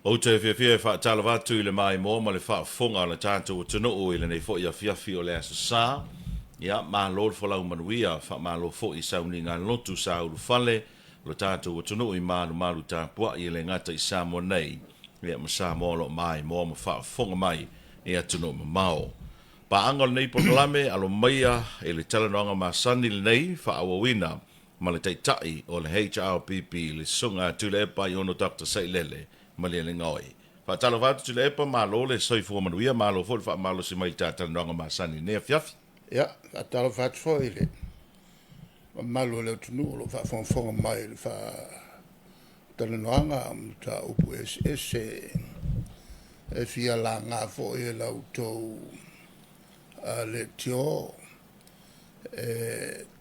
O te fia fa tala watu i le mai mo ma le fa fonga le tātou tunu o i le nei fo ia fia o le asa sa. Ia, ma lor fo lau manuia, fa ma lo fo i sauni ngā lotu sa uru fale, lo tātou tunu i malu tā pua i le ngata i sa mo nei. Ia, ma sa mo lo mai mo ma fa fonga mai i a tunu ma mao. Pa angol nei pokalame alo maia e le talanoanga ma sani le nei fa awawina ma le taitai o le HRPP le sunga tule epa i ono Dr. Sailele. Malia le ngoi. Fa tala watu tule epa malo le soifua manuia malo fo fa malo si mai tata nonga masani ne fiafi. Ja, tala watu fo ile. Malo le tunu lo fa fonga mai le fa tala nonga ta upu SS e fia la ngā fo e la utou le tio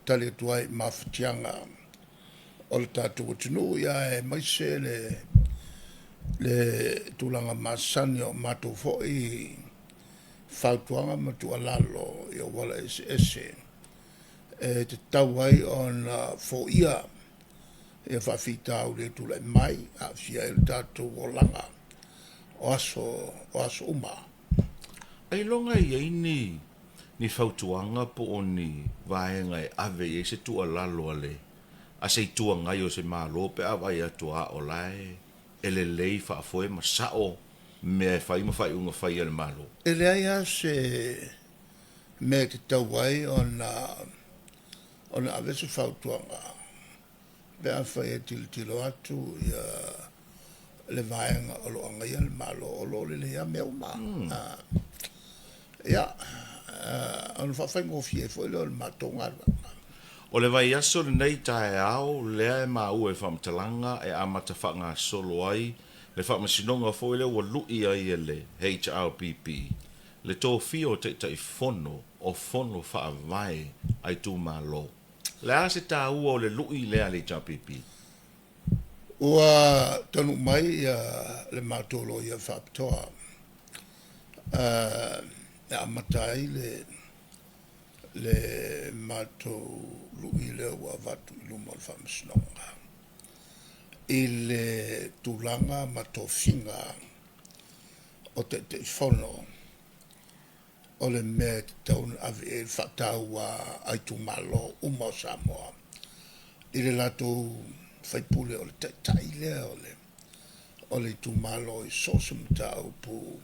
tali tuai mafutianga o le tatu tunu ia e maise le tulanga masani o matu fo i fautuanga matu alalo i o wala ese te tauai on fo ia e whawhita au le tula mai a fia il tatu o langa o aso uma. Ai longa i eini ni fautuanga po o ni vaenga e ave e se tu alalo ale. A se tuanga i o se malo pe awai atua o lai. Ele lei fa foi ma sao me fai ma fai unga fai al malo. Ele ai se me te tauai on ave se fautuanga. Be a fai tilo atu ia le vaenga o lo anga ia le malo o lo le ia me uma. Ia on fa fai ngofie foi lo matonga. O le vai aso le nei tae au, lea e mau e whamtalanga e amata whanga solo ai, le whamasinonga fo le ua lui ai e le HRPP. Le tō fio te tai fono o fono whaavai ai tū malo. Le ase tā ua o le lui lea le HRPP. Ua tanu mai le matolo ia whaptoa. E amata ai le mato lui le ua vatu i luma o whamasnonga. I le tulanga mato finga o te fono o le mea te taun ave e whatau ai tu malo uma o Samoa. I le lato whaipule o le taitai o le tu malo i sosum tau pu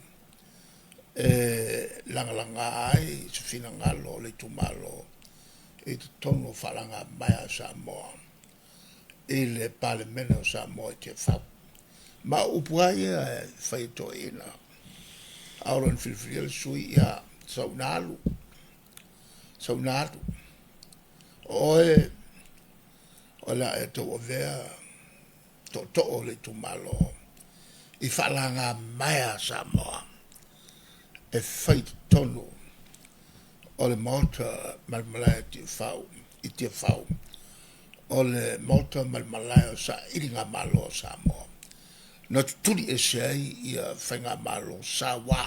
langa ai se fina ngalo le tumalo e te tono falanga mai a Samoa e le palemena o Samoa te fau ma upuai e faito ina auron filfriel sui ia saunalu o la e to vea to o le tumalo i falanga mai a Samoa e fai tono o le mota malmalaya i te fau o le mota malmalaya o sa iringa malo o Samoa na tuturi e se ai i a whainga malo sa wā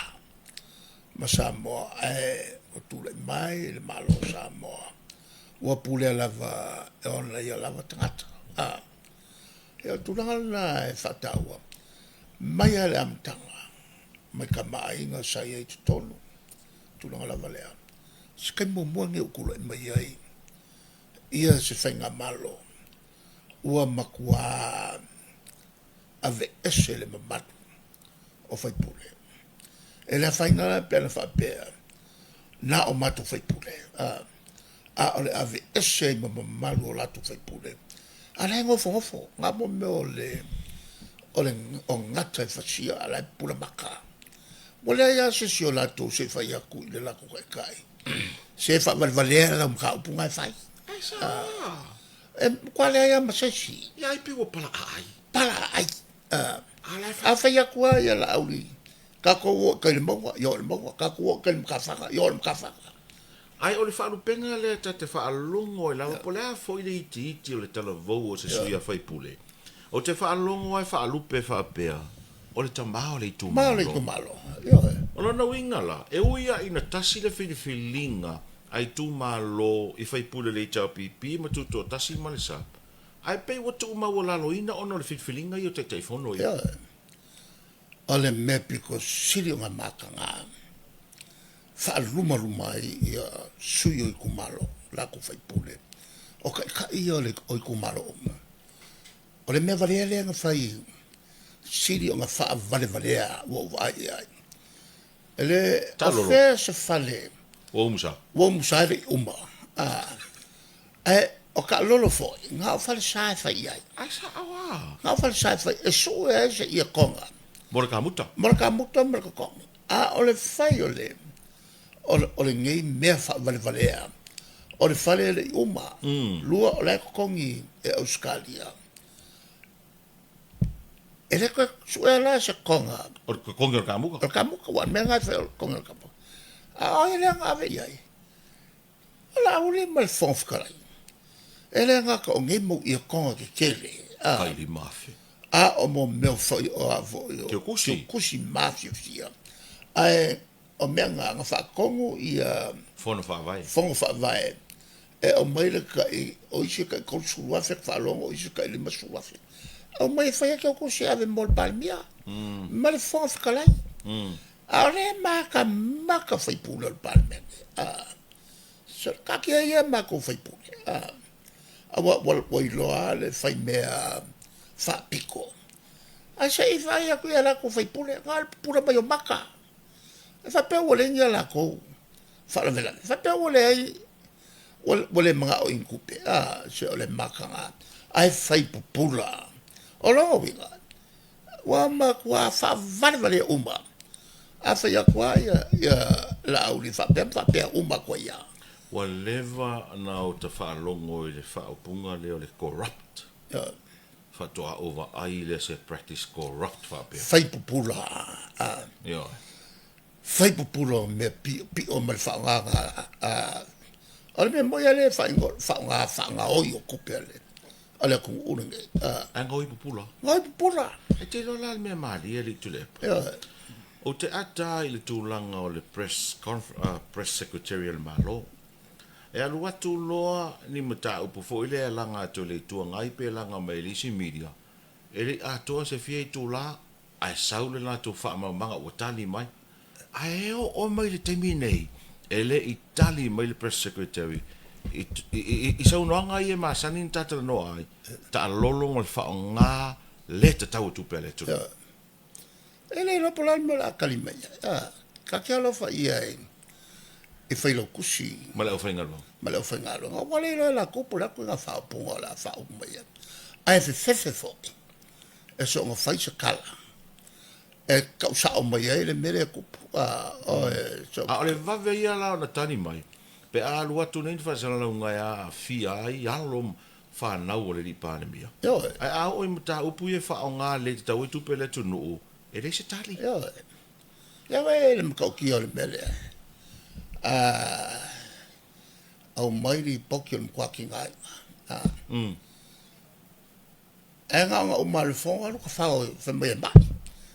ma Samoa e o tule mai le malo o Samoa ua pule lava e ona i a lava tangata e o tulanga na e whataua mai ale amtanga mai ka mainga sa ia i te tonu tulanga lava lea se kai mua nge ukula i mai ai ia se whainga malo ua makua ave ese le mamatu o whaipule e le whainga la pēna whapea na o matu whaipule a ole ave ese i mamalu o latu whaipule a le ngofo ngā mo me o ngata i whasia a le pula maka mo le ia se si o latu se whai aku i le lako kai se wha valvalea la mga upunga e whai kwa le ia masesi Ia i piwa pala ai. a whai aku a ia la auli kako ua kai le maua yo le maua kako ua kai le mkawhaka yo le mkawhaka Ai o le whaalupenga le ta te whaalongo e lawa po lea fo i le iti o le tala vau o se suia whaipule. O te whaalongo ai whaalupe whaapea. O le tamao le i tu malo. ma le tu malo O lona wingala, e uia ina tasi le whiliwhilinga ai tu malo i whaipule le HRPP ma tuto tasi malisa. Ai pei watu uma o lalo ina ono le whiliwhilinga i o te teifono i. o le me piko siri o ngā mākanga. Wha luma i sui o i kumalo, lako whaipule. O ka ia o i kumalo o. O le me valea nga whai siri o ngā wha valea o ai ai. Ele o whea se whale. O musa. O musa ere uma. O ka lolo foi, ngā o whale sae whai ai. Ai sa awa. Ngā o whale sae whai, e so e se ia konga. Mora ka muta. Mora ka konga. O le whai o le, o le ngei mea wha valea. O le whale le uma. Lua o le kongi e Australia. E le koe sue la se konga. O kongi o ka muka? O ka muka, wan mea ngai whai o kongi o ka muka. O e le ngā vei ai. O la ule ma le whongwhakarai. E le ngā ka o ngei mo i a konga ke kele. Kaili mafi. O mo meo whai o avo. Teo kusi. Teo kusi mafi o fia. Ai, o mea ngā whakongo i a... Fono whaavai. Fongo whaavai. E o maile ka i, o isi ka i kou suruafe, whaalongo, o isi ka i lima suruafe. O mai whai ake o kusi ave mol palmia. Ma le fongo whakalai. A re maka whai pule o palmia. So, kaki a ia maka o whai pule. A wai loa le whai mea whaapiko. A se i whai aku ia lako whai pule, ngā pura mai o maka. E whapea wale ngia lako. Whalavelane. Whapea wale ai, wale mga o inkupe. Se o le maka ngā. Ai whai pupula. O longo winga. Wa makua whaavare uma. A whai akua ia la au li whapea uma kua ia. Wa leva na o te whaalongo i le whaapunga leo le corrupt. Whatoa over ai le se practice corrupt whapea. Whai pupula. Ia. Whai pupula me pi o mal whaanganga. Ole me moia le whaanga oi o kupe le. Ole kung unange. Ngoi pupula. Ngoi pupula. E te lola mea mali e li tule. Ia. O te ata i le tūlanga o le press secretarial malo. E alu atu loa ni mata upu fo ile langa to le tua ngai pe langa mai lisi media. E le atoa se fie i tūla ai saule la tu wha manga o tali mai. Ai o mai le temi nei. E le i tali mai le press secretary. I sau noanga i e masanin tatara noa ai. Ta lolong o le wha o ngā le te tau tupe le tūla. E le lopo lai mo la kalima ia. Ka kia lofa ia e. E whai lo kusi. Ma le au whaingalo. Ma le au whaingalo. Ngā wale loa la kupu la kui ngā whaapunga la whaunga ia. Ai whewhewe fōi. E so ngā whai sa kala. E kau sa o mai ai le mere kupu. O le vave ia lao na tani mai. Pe a alu atu nei whasala lau ngai a fia ai alom whanau o le li pānemia. Ai a oi muta upu e wha o ngā le te tau e tupe le tu nuu. E reise tali. Ia wei le mkau ki o le mele. Au mairi poki o mkua ki ngai. E ngā ngā umare whonga no ka whao whamai e mai.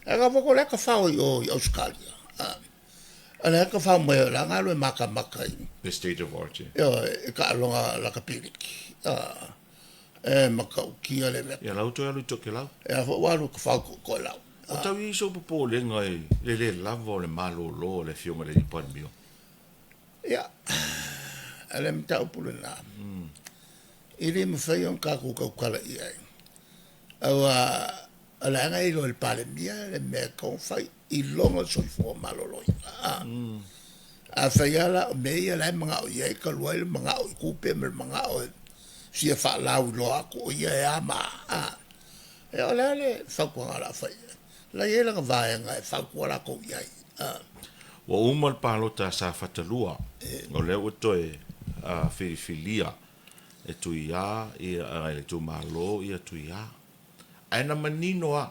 E ngā wako le ka whao i Australia. E le ka whao mai o la ngā lue maka i. The state of origin. E ka alonga la ka piriki. E makau ki o le mea. Ia lau toi alu toke lau. E a wano ka whao ko lau. O tau i so popo le ngai le lava o le malo lo le fionga le ipan mio. Ia. Ale mta upule na. Ili mwhai on kako kaukala i ai. Awa ala anga i lo le pale mia le mea kong whai i longa soifua maloloi. A whai ala o mei ala mga o iai ka luai le mga o i kupe me mga o sia wha lau lo ako o iai ama. E ala le whakua ngā la whai. La iela nga vāenga e whakua la ko iai. Wa umal palota sa fatalua. O leo to e filifilia. E tu ia, e tu malo, e tu ia. Ai na maninoa,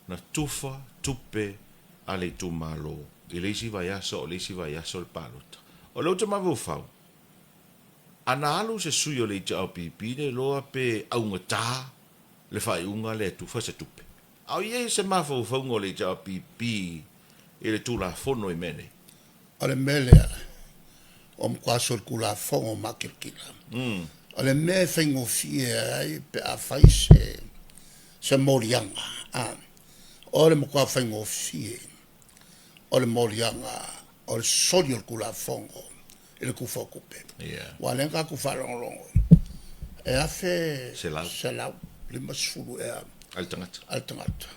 na tufa, tupe, a le tu malo. I leisi vai aso, o leisi vai aso le palota. O leo te mavu fau. Ana alu se sui o le te au pipine, loa pe aungata, le fai unga le tufa se tupe. Au ie se mafau faungo le te au pipi, e le tula fono i mene. O le melea, o mkwaso le kula fongo makirkila. O le me whaingo fie ai pe a whai se morianga. O le mokua whaingo fie, o le morianga, o le soli o le kula fongo, i le kufa o kupe. Wa lenga kufa rongo. E afe selau, lima sifuru e Al tangata. al tangata.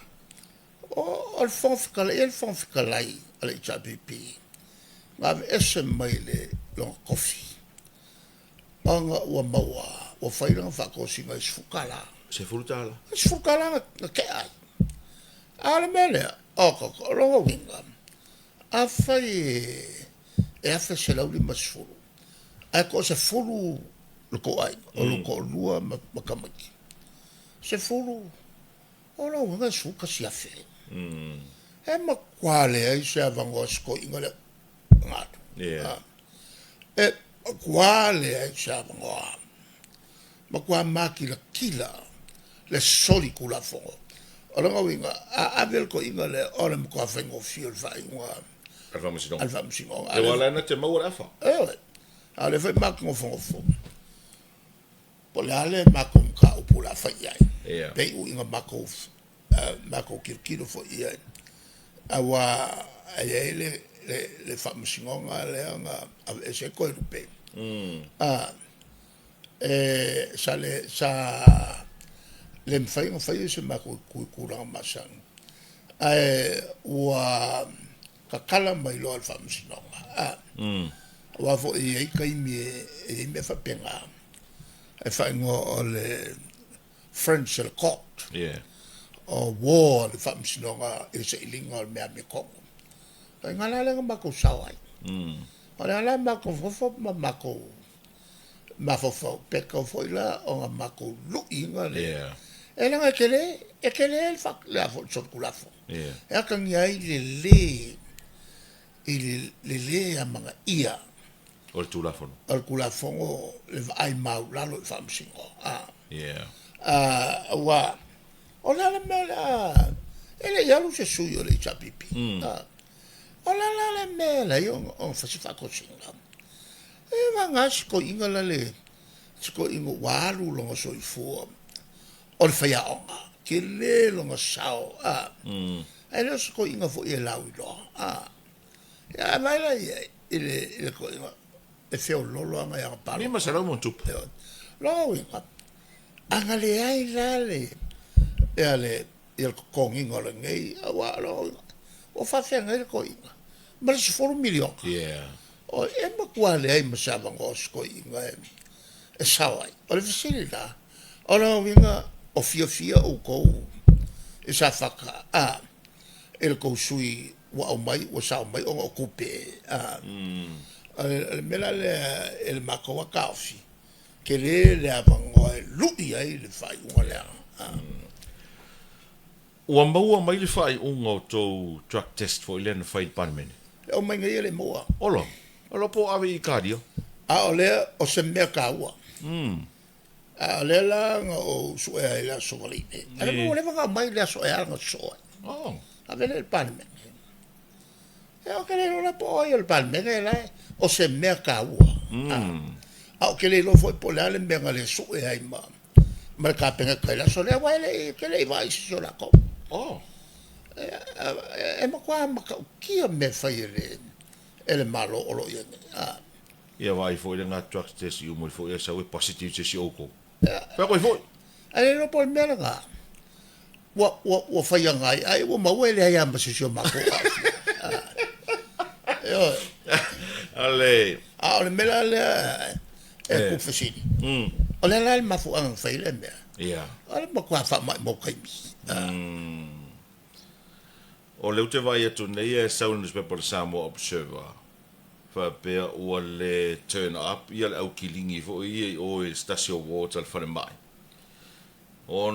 O le fonfikala, e le fonfikalai, ale i chapipi. Ngā me ese mai le longa kofi. Anga ua maua, ua whairanga whakosinga i sifukala. Se furutala. Sifukala nga ke ai. Ale mele, o longa winga. A whai e awha se lau lima sifuru. A ko se furu loko ai, o loko lua makamaki. Se furu, o lau winga suka si awhe. E makwale ai se avango asko inga le ngatu. E makwale ai se avango a. Makwa maki la kila le soli kula fongo. O longa winga, a avel ko inga le ore mkwa whaingo fio le whaingoa. Alfa Musinong. Alfa Musinong. E wala na te maua afa. Ewe. Ale whai maki ngofo ngofo. Po le ale mako mka upula whai ai. Pei u inga mako kirkiro fo iai. Awa ai le wha Musinonga le anga e se koe rupe. Sa le mwhai se mako kui kuranga masang. Ua kakala mai lo alfa Musinonga. Wa fo e kai me fa penga. E fa ngo o le French le court. O war le fa Musinonga e se ilinga me me kongo. Kai ngala le mako sawai. Ora la mako fo mako mafo peka fo ila o mako lu inga le. E langa kele el fa la fo chokulafo. E kan yai le amanga ia. O le tulafono. O le kulafongo le ai mau lalo i whamsingo. Wa, o lala mela, ele ialu se sui o le chapipi. O lala mela, i on whasifako singa. E wanga siko inga lale, siko inga waru longa so i fua. O le whaia onga, ke le longa sao. E leo siko inga fo i e lau i loa. Ia maila ile ko inga. E feo lolo anga ia palo. Ni masarau mo tup. Lo winga. Anga le ai lale. E ale il konginga le ngai awa lo. O fa fe ngai ko inga. Ma se for milion. O e ma kwale ai masava ngos ko inga. E sawai. O le fasilita. O lo winga o fia o ko. E sa faka. El ko sui wa o mai o sa mai o kupe. Mela le mako wa kafi ke le avango lui ai le fai unha le Ua maua mai le fai unga o tau drug test fo ile na fai panmene. O mai ngai le moa. Olo po ave i kario. O le o se mea kaua. O le la o sue ai la sovalite. Ale mo le vanga mai le so ai nga so. A vele il panmene. E o ke le no la po il panmene la o se mea kaua. O ke le lo foi po le ale mea le so ai ma. Ma ka penga kai la so le wa le ke le vai so la ko. E ma kwa ma ki me fai ele malo o lo ye. Ia vai fo ile nga drug test you mo fo ia sa we positive se si oko. Pa ko fo. Ale no po me nga. Wa fai ngai ai wo ma we le ai amba se so ma ko. Ale. Ole mela le e ku fasini. Ole la ma fu an fai le me. Ole ma kwa fa ma mo kai mi. O le ute vai atu nei e Southern Newspaper Samoa Observer. Fa pe o le turn up ia le au kilingi fo i o e stasio water fa mai. O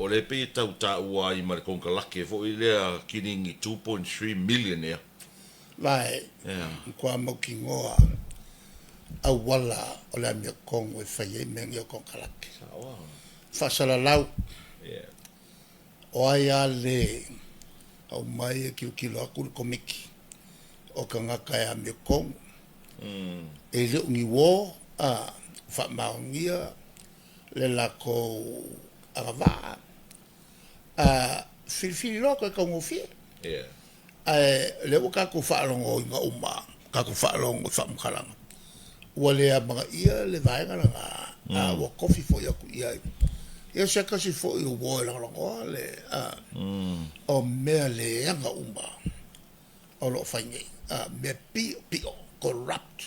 le pe tau ta ua i mar konka lake fo i le kilingi 2.3 million ia. Vai. Kwa mo ki ngoa. A wala o le mea kongo e fai e mengi o konka lake. Fasala lau. O ai ale au mai e ki kilo aku le komiki o ka ngaka e ame kongo e le ungi wo fa maungia le lako agava Fili lo ko ko fi Yeah. le o ka ko fa lo nga uma ka ko fa lo nga fam kala wale a mga ia le vai nga wa coffee fo ya ku ia ia se ka si fo yo wo la le o me le nga uma o lo fa ngi me pi corrupt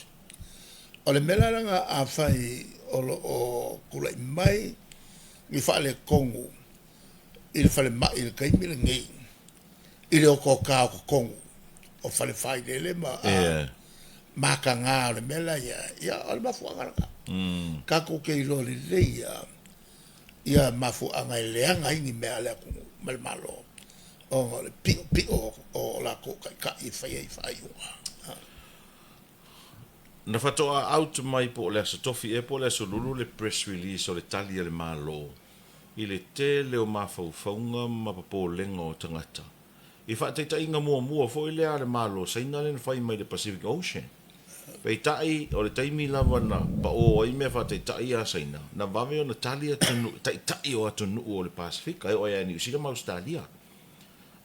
o le mela nga a fai o lo o kula mai mi fa le kongu il fa le mai il kai mi le ngi il o ko ka ko kongu o fa le fai le ma maka ngā le mela ia o le mafu anga ka ko ke ilo le ia mafu anga i leanga ingi mea lea kungu mal malo o le pi o la ko ka i whai unga Na whatoa out mai po le asa tofi e po le asa lulu le press release o le tali le malo. I le te leo mawhauwhaunga mapapo lenga o tangata. I whateita inga mua fo i lea le malo sa ina le whai mai le Pacific Ocean. Pei tai o le taimi lava na pa o i mea whateita i a saina. Na wame o na tali atunu, tai o atunu o le Pacific. Ai o ia ni usira ma Australia.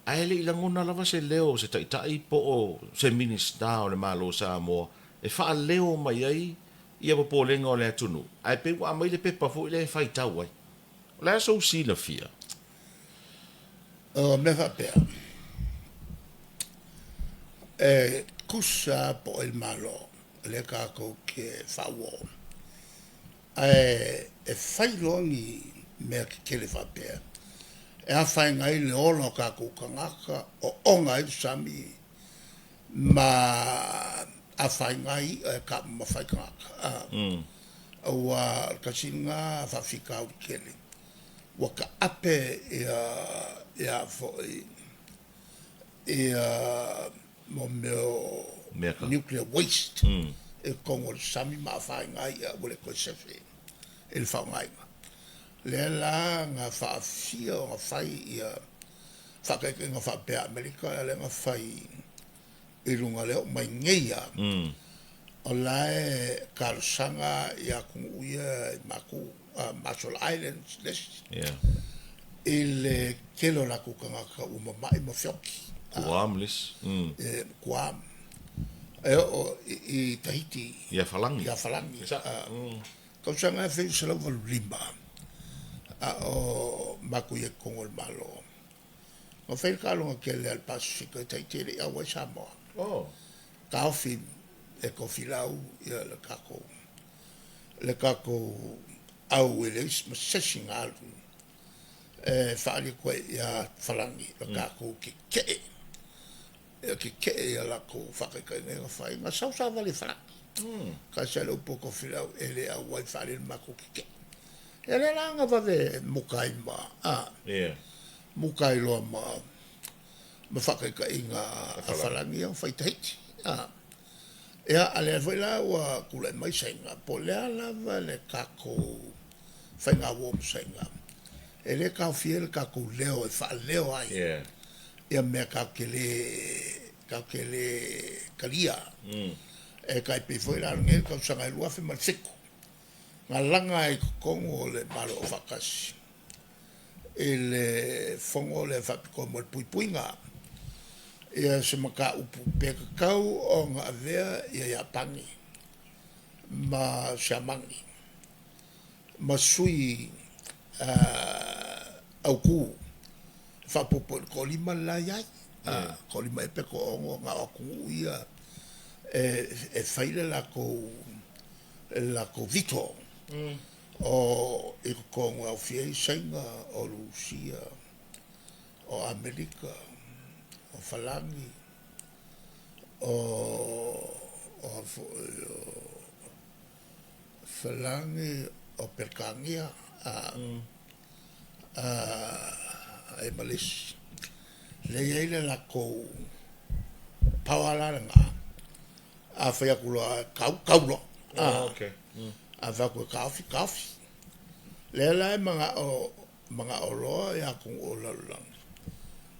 Ai le ilangona lava se leo se tai po o se minista o le malo sa moa. E wha leo mai ai ia po lenga o le atunu. Ai pe wa mai le pepa fo i le whai tau ai. O le aso usina fia. me fa pea kusa po il malo le ka ko ke fawo e fai longi me ke le fa pea e a fai ngai le ono ka ko kangaka o onga i sami ma a fai ngai ka ma fai kangaka wa ka singa fa fika o kele wa ka ape ia fo mo meu nuclear waste e kongo sami ma fa ngai wole ko sefe el fa ngai le la nga fa fia nga fai ia fa ka nga fa pe america le nga fai e lunga le mai ngeia o lai karsanga ia ku ia maku Marshall Islands list il kelo la ku kanga ka uma mai mo fioki Guam lis. Guam o i Tahiti Ia falangi. Kau sanga fe sala vol limba o maku ye kongo malo o fe ka lo ke le al Pacifico Tahiti le a Samoa ka fi e ko filau ia le kako au ele is sessing albu fali ko ia falangi le kako ke ia la ko faka ka ne fai ma sa vale fra ka se lo poco filau ele a wai fali mako ke ele langa va de mukai ma mukai lo ma faka ka inga falangi o fai Tahiti ia ale foi la wa kula mai senga po le ala le kako fenga wo senga ele ka fiel ka ku leo e fa leo ai ia me ka kele kalia e kai pe foi la nge ka sanga lua fe mal seku ngalanga e kongo le malo vakas ele fongo le fa ko mo puipuinga ia se maka upu peka kau o ngā vea ia pangi ma siamangi ma sui au ku whapopo ko lima la iai ko lima e peko o ngā aku ia e whaile la ko vito o i ko ngā whiei sainga o Rusia o Amerika o falangi o falangi o perkangia e malis le ele la ko pawala nga a fa yakulo kaulo a va ko kafi le la mga olo ya ku o la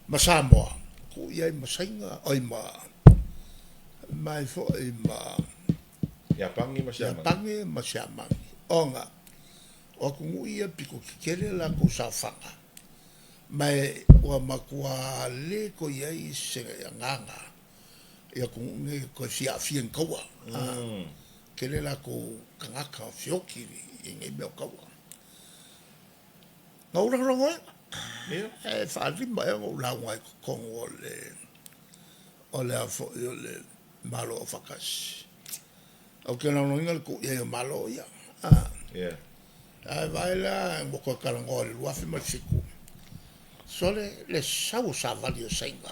masamoa ku ia masainga oi mai fo i ya pangi masiamangi onga o ku ia piko kele la ko sa fanga mai ua makua le ko iai se nganga ia ko nge ko fia fien kaua ke le la ko kangaka fioki i nge meo kaua ngaura rongo e fa limba e ngaura ngai ko ole afo ole malo o fakas o ke na no ingal ko ia malo ia ai vai la mo ko kalango le luafi mal fiku sole le sau sa vali o sainga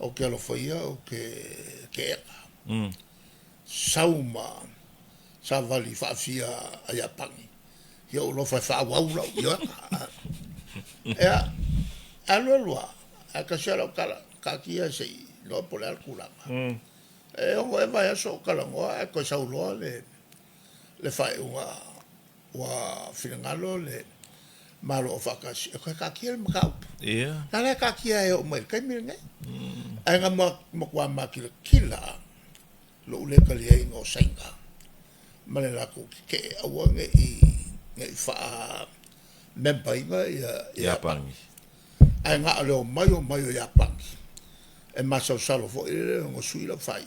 o ke lo foi o ke sau ma sa vali fa fia ai apangi yo lo fa wa lo yo alo lo a ka sala ka kia sei lo por al kulanga o vai so kalango a ko sau lo le fai wa finangalo le malo o fakas e ka kia le makau na le ka kia e o mai kai mi ngai ai nga mo kwa ma kila lo le ka le ngo sainga male la ko ke awa ngai fa memba inga ya pangi ai nga le o mayo ya pangi e maso salo fo e ngo sui la fai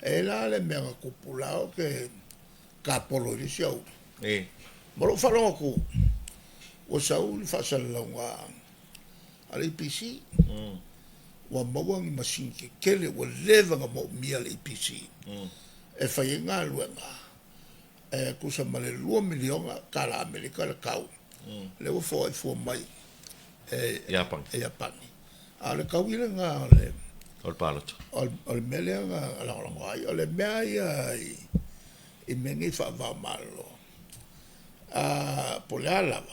e la le me ko pulao ke ka polo di show mo fa lo ko o sau fa sala wa ali pc wa mo ngi machine ke kele o leva mo mi ali pc e fa inga luenga e ku sa male 2 miliona kala amerika le kau le o fo mai ya pang ale kau ile nga le ol palot ol mele nga la ngai ole mai i mengi fa va malo polala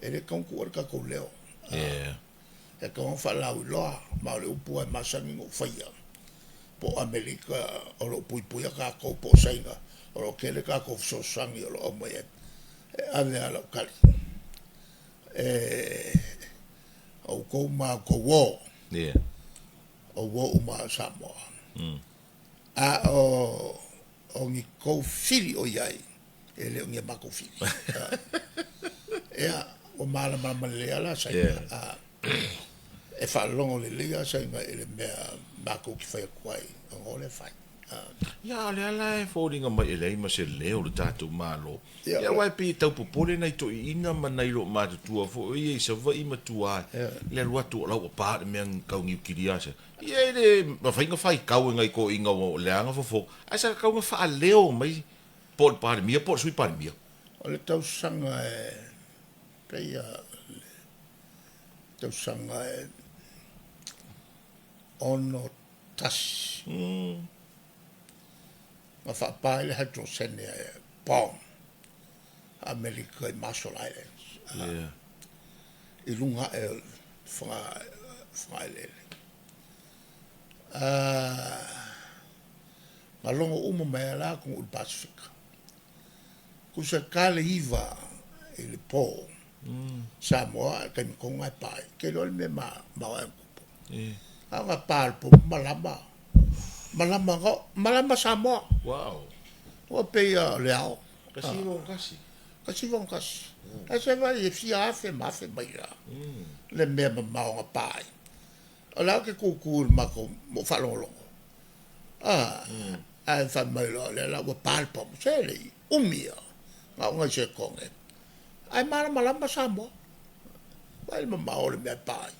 ele con cuerca con leo e con fa la lo ma le upu e masangi ngo faia po amerika o lo pui ka ko po sainga o lo kele ka ko so sangi o lo mo e ave ala kali o ko ma ko wo o wo ma samo o ngi ko fili o yai ele ngi ma ko fili o mala le ala sa e fa longo le liga sa ele me ma ko ki fa kwai o le fa ya le ala e folding ma ele ma se le o tatu malo ya wai pi tau popole nei to ina manai lo ma tu fo e se va i ma tua le lo tu lo pa me ka ngi kiria se ye le ma fa nga fai ka ngai ko inga o le anga fo asa ka nga fa leo mai por par mia por sui par mia o le tau sanga peia tau sanga ono tas ma fa pa le hydrosene bom America e Marshall Islands i lunga fra ele ma longo umo mai la con il Pacific kusa kale iva ele po Samoa ke mi konga pai ke lo me ma wa kupo anga pal po malama Samoa o pe leao kasi vong kasi ese va e fia fe ma fe baila le me ma nga pai ala ke kuku ma ko mo falolo ai fa mai lo le la pal po se le umia nga se konge ai malama Samoa vai ma o le me pai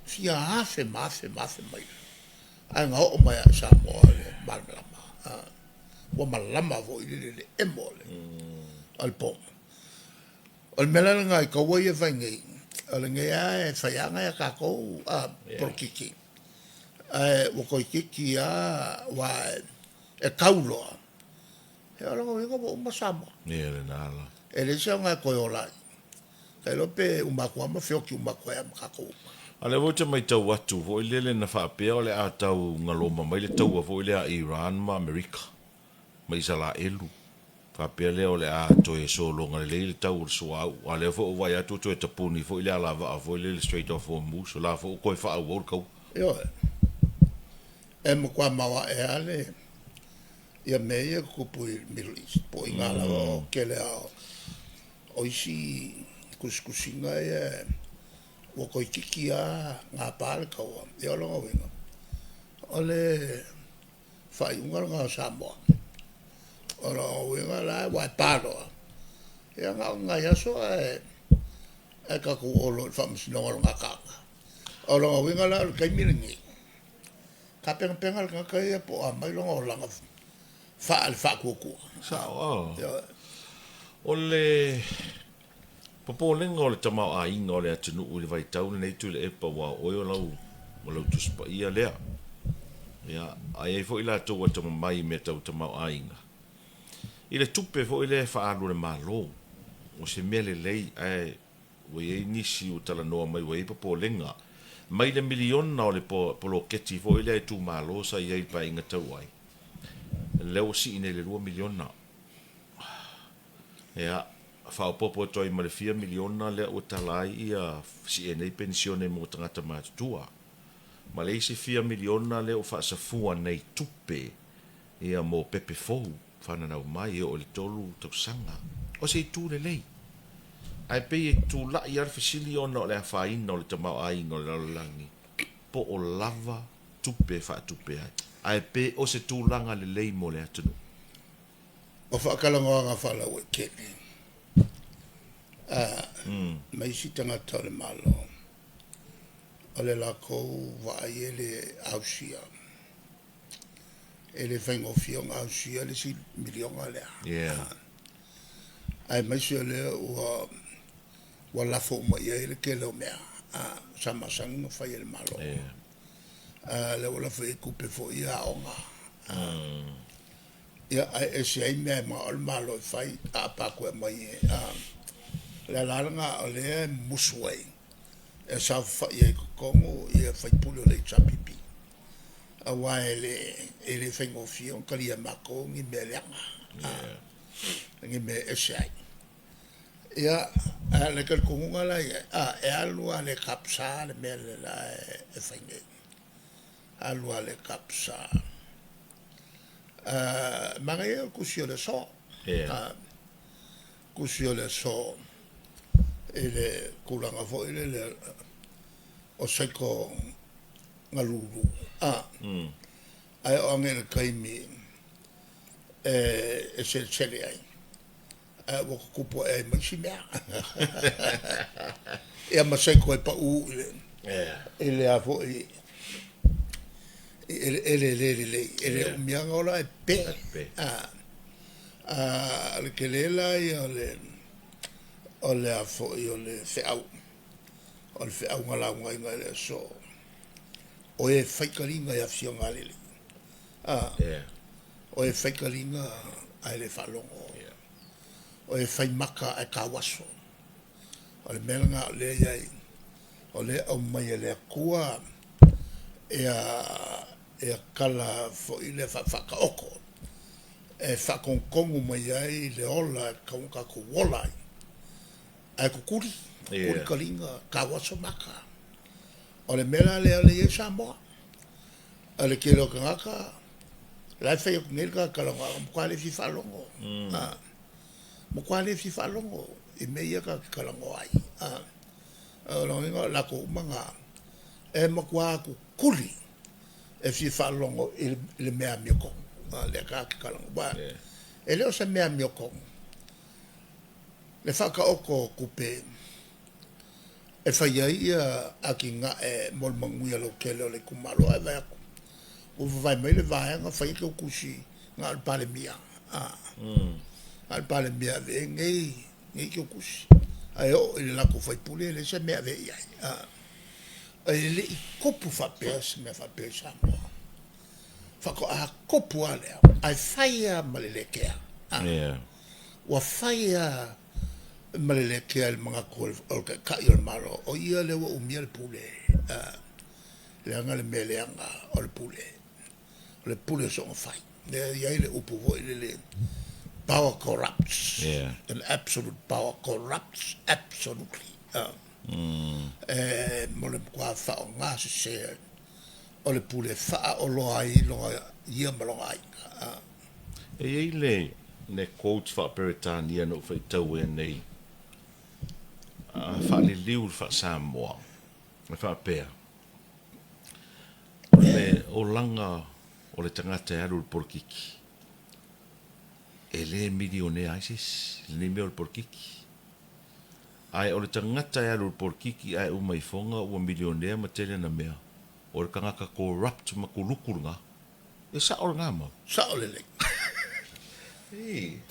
fia fe ma mai ai nga o mai Samoa le malama wa malama vo ile emole al pom al melala ngai ka wo ye vangi al ngai e fayanga ya ka ko prokiki wo ko kiki wa e kaulo e ala ngo ngo ma Samoa le nala ele se nga ko yola e lo pe uma ko ma fio ki uma ko ya ka ko ale wo te mai tau watu vo ile na fa pe ole a tau ngaloma mai le tau vo ile a Iran ma America mai sala elu fa pele ole a to e solo ngale le tau so a le fo vai atu to e tapuni fo ile ala va fo ile straight off o mu so la fo ko fa world cup yo e mo kwa ma wa e ale ia me e ko pu Middle East po ingala o kele o isi kuskusinga wa koi kiki a ngā pāle kaua e olonga winga ole whai unga ngā Samoa olonga winga lai wai pāloa e ngā yaso e kaku olo whamasinonga ngā kanga olonga winga lai kai miringi ka penga ngā kai po a mailonga o langa whaakukua Sao ole Popolenga o le tamau a inga o le atunu uli vai tauna nei tu le epa wa oio lau ma lau tuspa ia lea. Ia, ai fo ila tau atama mai me tau tamau a inga. I le tupe fo ile whaalu le malo. O se mele lei ai wei nisi o tala noa mai wei Popolenga. Mai le miliona o le polo keti fo ile tu malo sa iai pa inga tau ai. Leo si ine le 2 miliona. Ia, fao popo toi ma le 4 miliona le o talai ia si e nei pensione mo tangata mātua. Ma le isi 4 miliona le o whaasafua nei tupe ia mo pepe fou whananau mai o le tolu tausanga. O se i tū le lei. Ai pe e tū la i arfisili ona o le awhaina o le tamau ainga o le lalolangi. Po o lava tupe wha tupe ai. Ai pe o se tūlanga le lei mo le atunu. o whakalangoa ngā whalau e kene. Mai si tangata le malo. O le lako vai e le ausia. E le whaingofio ngā ausia le si milionga lea. Yeah. Ai mai si o le ua lafo mai e le ke leo mea. Sama sanga whai e le malo. Le ua lafo e kupe fo i a onga. Ia e se ai mea ma o le malo e whai a pakua mai e. Le lalanga o le musuai. E sa whai e kukongo i a whai pule o le chapipi. A wai e le whaingofio kalia mako ngi me leanga. Ngi me e se ai. Ia le kalkunga la e alua le kapsa le mele la e whainge. Alua le kapsa. Manga e kusio le so. Kusio le so. E le kulanga fo ele le o seiko ngalulu. Ai o ngere kaimi e se sele ai. Waka kupo e maisi mea. Ea maseiko e pa u ele a fo i ele umianga ola e pe. Le kelela i o le a fo i o le feau. O le feau ngala ngai le so. O e whaikaringa i a fionga lele. O e whaikaringa ai le whalongo. O e whaimaka e kawaso. O le melanga o le iai. O le au mai e le kua e a kala fo i le whaka oko. E whakongongu mai ai le ola e kaunga ko wolai. Ai kukuri. Kuri karinga kawaso maka. O le mela le ale e Samoa. O le kelo kangaka. Lai whai o ngelka kalanga mkwale fi whalongo. Mkwale fi whalongo. I mea ka kalango ai. O longa lako umanga. E makwa ku kuri. E fi whalongo i le mea mioko. Le ka kalango. E leo sa mea mioko. Le whaka oko kupe. E whai ia a ki ngā e molmanguia lo kele o le kumaro ai vai aku. O vai mai le vaenga whai ke o kusi ngā alpale mia. Alpale mia ve ngei ke o kusi. Ai o ele lako whai pule le se mea ve iai. Ai le i kopu whapea se mea whapea Samoa. Whako a kopu alea. Ai whai a malelekea. Wa whai a malelekea il mga kol o ka i o maro. O ia le wa umia le pule. Le anga le mele anga o le pule. O le pule so o whai. Le iai le upu vo le power corrupts. An absolute power corrupts absolutely. Mo le kwa whao ngā se o le pule wha o loa ia malonga ai. E ei le quote wha Peritania no whai tau e nei. Whaali liu wha Samoa. Wha pēr. Le o langa o le tangata aru le porkiki. E le milionea ISIS, le meo le porkiki. Ai o le tangata aru le porkiki ai umaifonga ua milionea ma tele na mea. O le kangaka corrupt ma kulukurunga. E sa o ngā mau. Sa o lele. Ei.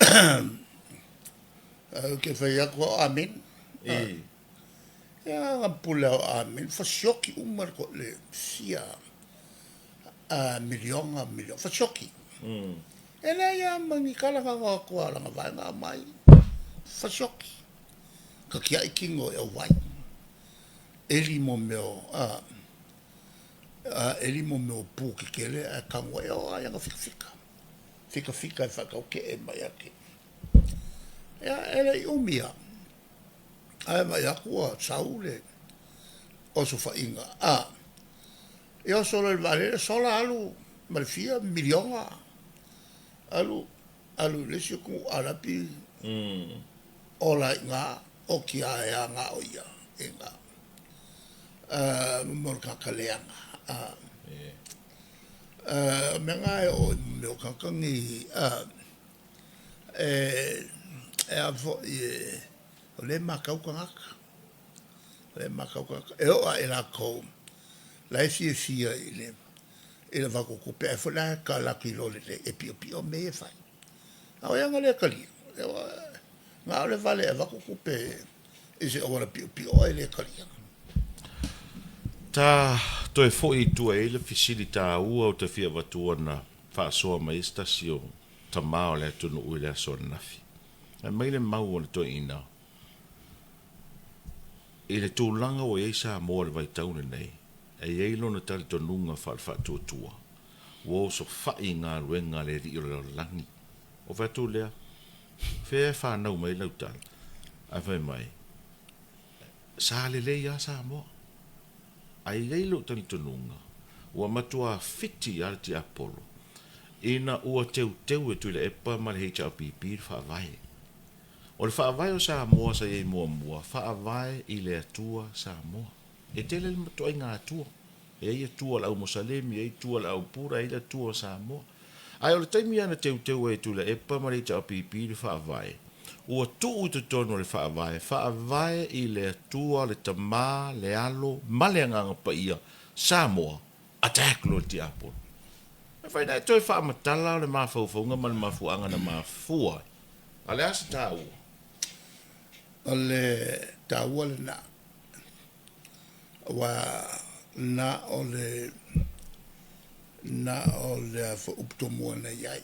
Ke whai ako amin. Ei. Ia nga pula o amin. Fasioki umar ko le sia milionga. Fasioki. E la ia mangi kala ka kua langa vai ngā mai. Fasioki. Ka kia ikingo e wai. Eli mo meo eli mo meo pū ki kele a kangwa e o anga fika. Fika e whakau ke e mai ake. Ia ele i umia. Ai mai akua saule. Oso whainga. Ia solo le vale sola alu. Malfia milionga. Alu lesio ku arapi. Ola ngā. O ki a ea ngā o ia. E ngā. Morka kaleanga. Menga e o meo kakangi e a fo o le makau kangaka. E o a e la kou la e fia i le wako kupe e fula ka la ki lo le e pio me e fai. A o yanga le kali. Ngā o le vale e wako kupe e se o la pio e le kali. Ta toi foi tua ele facilita ua o te fia watua na whaasoa mai stasio ta mao le tunu ui le aso nafi. E mai le mau o le toi ina. I le tūlanga o eisa moa le vai taune nei. E eilo na tali tonunga whaatua tua. Wo so whai ngā ruenga le ri o le langi. O whatu lea. Whea whanau mai lautan. A whai mai. Sa le leia sa moa. Ai leilo tani tonunga, ua matua fiti ala ti Apollo. Ina ua teu e tuile epa ma le HRPP le whaavai. O le whaavai o Samoa sa iei mua, whaavai i le atua Samoa. E tele le matua i ngā atua. E ei atua la au Mosalemi, e atua la au Pura, e atua Samoa. Ai o le taimi ana teu e tuile epa ma le HRPP le whaavai. Ua tuu te tono le whaavai i le atua, le tamā, le alo, male anganga pa ia, Samoa, attack lo ti Apollo. E whai nai toi whaamatala le mawhauwhaunga ma le mafuanga na mafua. A le asa tā ua. O le tā ua le na. Wa na o le a uptomua na iai.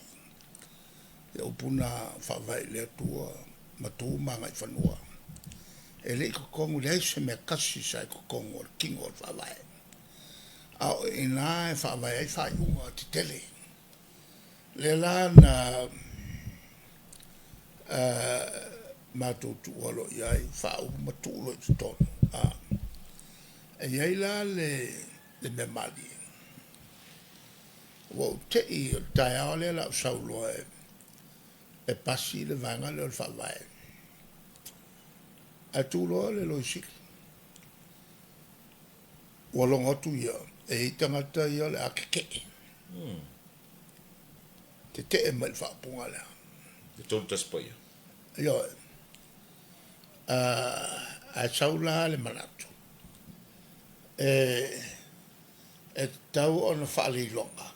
E upuna whaavai le atua, matu manga I whanua. E le kokongu le se me kasi sai kokongu o kingo o whaavai. Au ina e whaavai ai whaiunga te tele. Le la na mātou tuolo iai, whau matulo I tono. E iai la le me mali. Wo te I tai ao le la sauloa e pasi le vanga le whawai. A tūloa le loisiki. Walongotu ia, e I tangata ia le akeke. Te e mai whaapunga lea. Te tonu taspaia. Ia a saula le manatu. E tau o na whaali longa.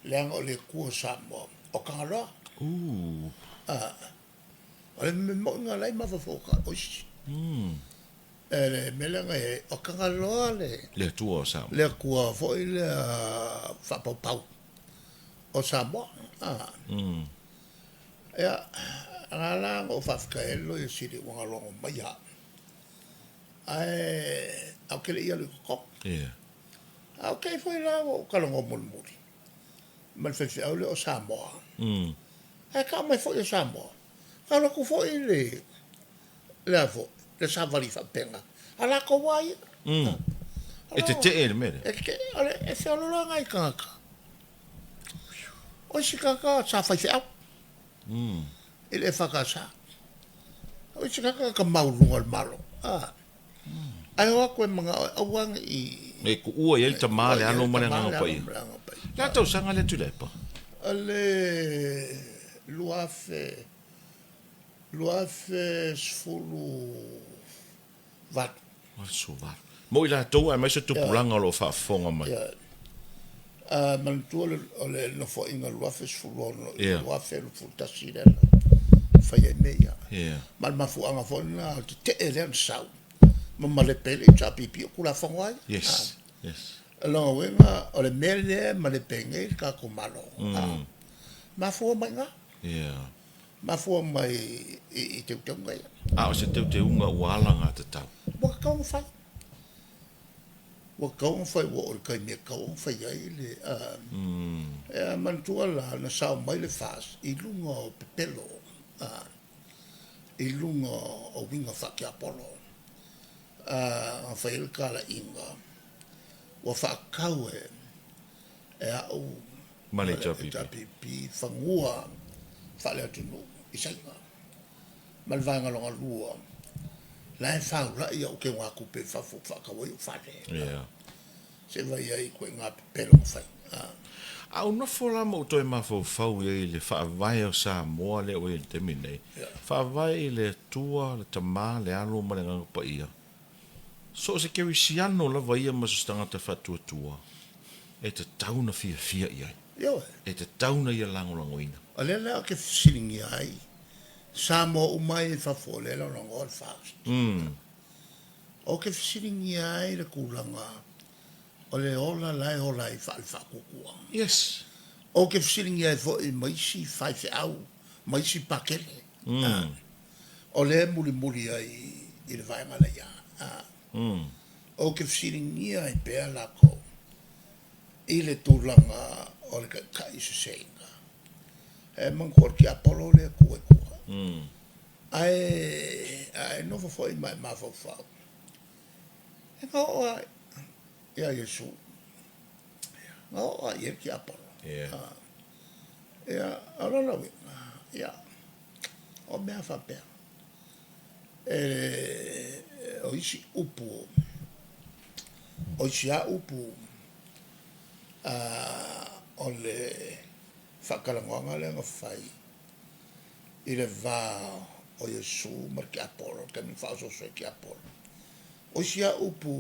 Leanga o le kua Samoa. O kangaroa. O le me moinga lai mawhawhoka oisi. E le melenga e o kangaroa Le atua o Samoa. le kua foi le whapapau. O Samoa. Ea, ngala o whafkaelo I siri wangalongo mai ha. Ai, au kele ia le koko. Au kei foi la o kalongo mulmuri. Malfefi au le o Samoa. E ka mai foi o Samoa. Kala ku foi le afo, le savali whapenga. Ala ko wai. E te le mere. E whiololo ngai kanga. O si kaka sa whai au. I le whakasa. O si kaka ka maurunga al malo. ai hoa koe mga awang e ku ua i ta male alo male nga pa i la tau sanga le tule pa ale luafe sfulu vat so va mo ila to ai mai se tu pulanga lo fa fonga mai man tu ole no fo inga luafe sfulu luafe lu futasi le fa ye meia mal mafu anga fo na te ele sau ma le pele cha pipi ku la fonga yes lo wenga ole mele ma le penge ka ko malo ma fo manga ma fo mai I te tonga o se te unga wala nga te tau wa ka fai wa o kai me ka o fai ai le man tu ala na sa mai le fas I lunga o pepelo I lunga o winga fa ki apolo a fai il kala inga wa fa kau e au male chapi pi fangua fa le tunu isainga malvanga longa lua la fa la ia o ke wa ku pe fa fu fa ka wo fa se vai ai ko nga pelo fa au no fola mo to ma fo fau e le fa vai o sa mo le o il termine fa vai le tua le tama le alo mo le nga pa ia so se ke siano la vai ma stanga te fa tua e te tauna fia ia e te tauna ia langoina ale la ke silingi ai sa mo umai fa fo le lo ngol fa o ke silingi ai le kulanga o le ola lai o lai fa kukua yes o ke silingi ai fo I mai si fa au mai si pakele o le muri ai I le vai mala ya o ke silingi ai pe ala ko I le tulanga o le ka isu senga e man kor ki apolo le ku ai no fo I mai ma fo fa e ko ya Yesu no ai ki apolo ya ala la ya o me fa pe o isi upu o isi a upu o le whakalangonga le nga whai I le vā o Yesu mar ki apolo ka mi whaososo ki apolo o sia upu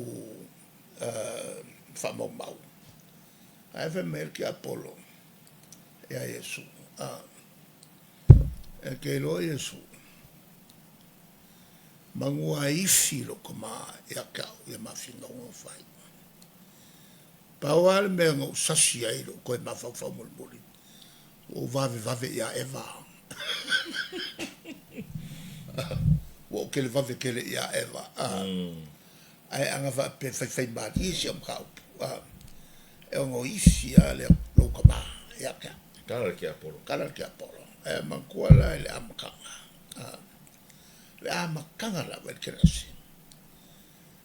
whamomau a ewe mer ki apolo e a Yesu e ke lo Yesu mangua ifi lo koma e a kau e mawhinga o whai Paual me ngau sasi ai lo koe mawhau mulmuli. O vave ia eva. O kele vave kele ia eva. Ai anga va pe fai mari si am kau. E ngo isi a le lo kama ia ka. Kala ki apolo. E mankuala le amakanga. Le amakanga la wel kerasi.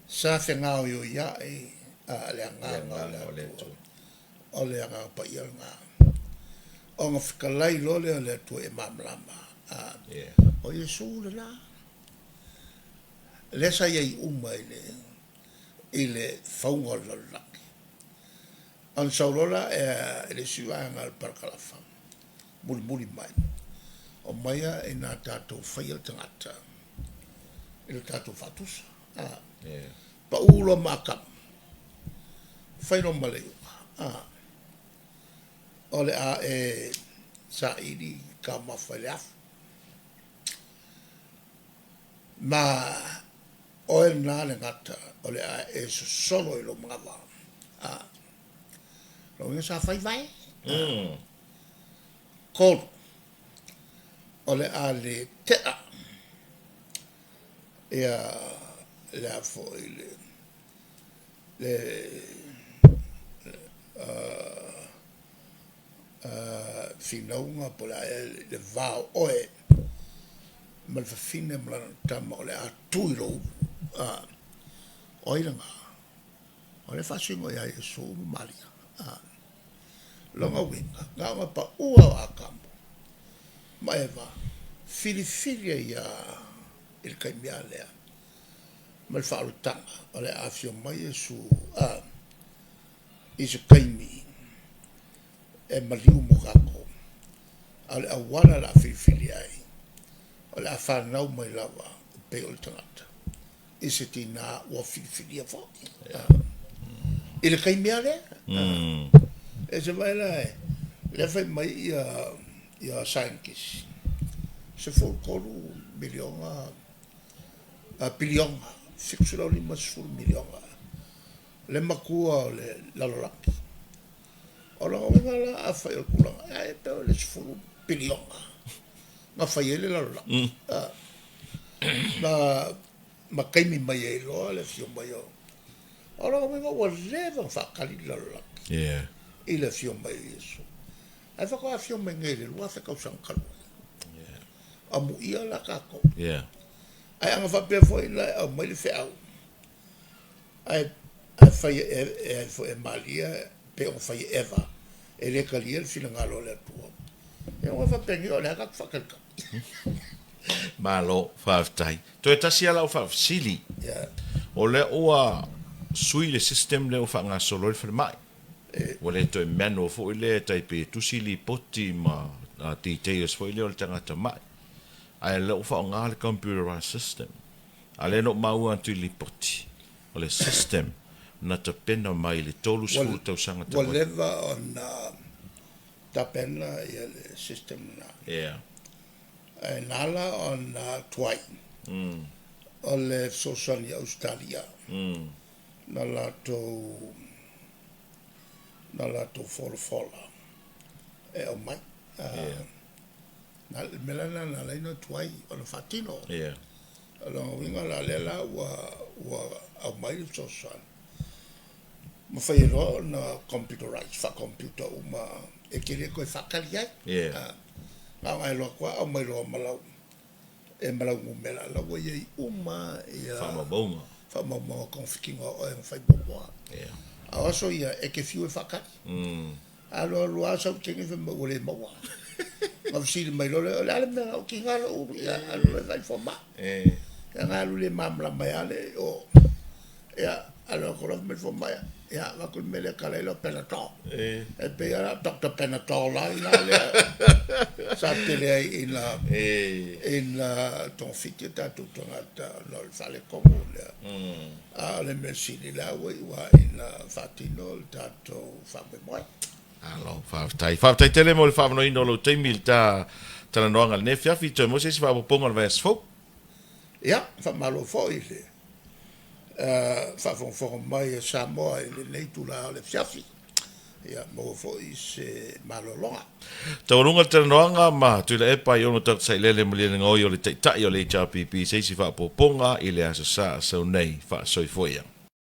Sa fe ngau yo ia e le anga o le anga pa ia nga o nga whakalai lole o le tu e mamlama o Yesu le la le sa iei uma I le whaunga lalaki an saurola e le siwanga al parkalafang muli mai o maia e nā tātou whaia tangata I le tātou whatusa pa ulo makam fai no male ole a e sa ili ka ma fai af ma o na le ngata ole a e solo I lo mava lo nge sa fai vai kol ole a le te e le a fo le finaunga po la le vao oe ma le fafine ma la tama o le atui lo oilanga o le fasingo ia Yesu malia longa winga ngā pa ua a kampo ma eva fili ia il kaimia lea ma le whaalutanga, o le awhio mai e su, i se kaimi, e mariu mo kako, o le awala la whiwhiri ai, o le a whanau mai lawa, pe o le tangata, i se tina ua whiwhiri a whoki. I le kaimi a lea, e se mai la e, le whai mai i a scientist, se fulkolu milionga, pilionga, 6.5 milionga. Le makua o le lalolaki. O la ngā la a whai o kulanga, e peo le sifuru pilionga. Ngā whai e le lalolaki. Ma kaimi mai e loa le fio mai o. O la ngā wa lewa whakali lalolaki. I le fio mai e so. Ai whaka a fio mai ngai le lua whakau sangkalu. A mu ia la kako. Ai anga whapea fwoi lai au mai le whiau. Ai whai e fo e malia pe o whai eva. E le kalia le whina ngalo le atua. E o whapea ngi o le haka whakalka. Malo whaftai. To e tasi ala o whafsili. O le oa sui le system le o whanga solo le whanamai. O le to e meno fo le tai pe tusili poti ma details fo le o le tangata mai. Ai le ufa ngā le computerized system. A le no mau antu li poti. O le system na ta pena mai le tolu sulu tau sanga ta. Whatever on ta pena i le system na. Ai nala on tuai. O le sosani Australia. Na la to fola. E o mai. Na melana na leino tuai o le fatino. Alo winga la lela wa au mai so san. Ma fai ro na computerized fa computer uma e kele ko fa kalia. Na ai lo kwa au mai lo malau. E malau mela la wo ye uma ya fa mo konfiking o en fai bo. A so ya e ke fiu fa ka. Alo lo asa tingi fe mo le mo. Ma fisi mai lo le ale me o ki ngalo u ya alo vai fo ma ya ngalo le mamla mai ale o ya alo ko lo me fo ma ya va con me le kala lo penato e pe ya doctor penato la le sa tele in la ton fitte ta tutto ngata lo fale comune ale me sini la wa in fatino tato fa me moi. Alo, whaftai tele mo le whawano ino lo teimil ta tana noanga le nefia fito mo se si whawaponga le vas fo. Ia, whamalo fo i le. Whawonfonga mai e Samoa i le neitu la le fiafi. Ia, mo fo i se malolonga. Taurunga tana noanga ma tu le epa i ono tak sai lele mo le ngoi o le teitai o le HRPP se si whawaponga i le asa sa sau nei wha soi foia.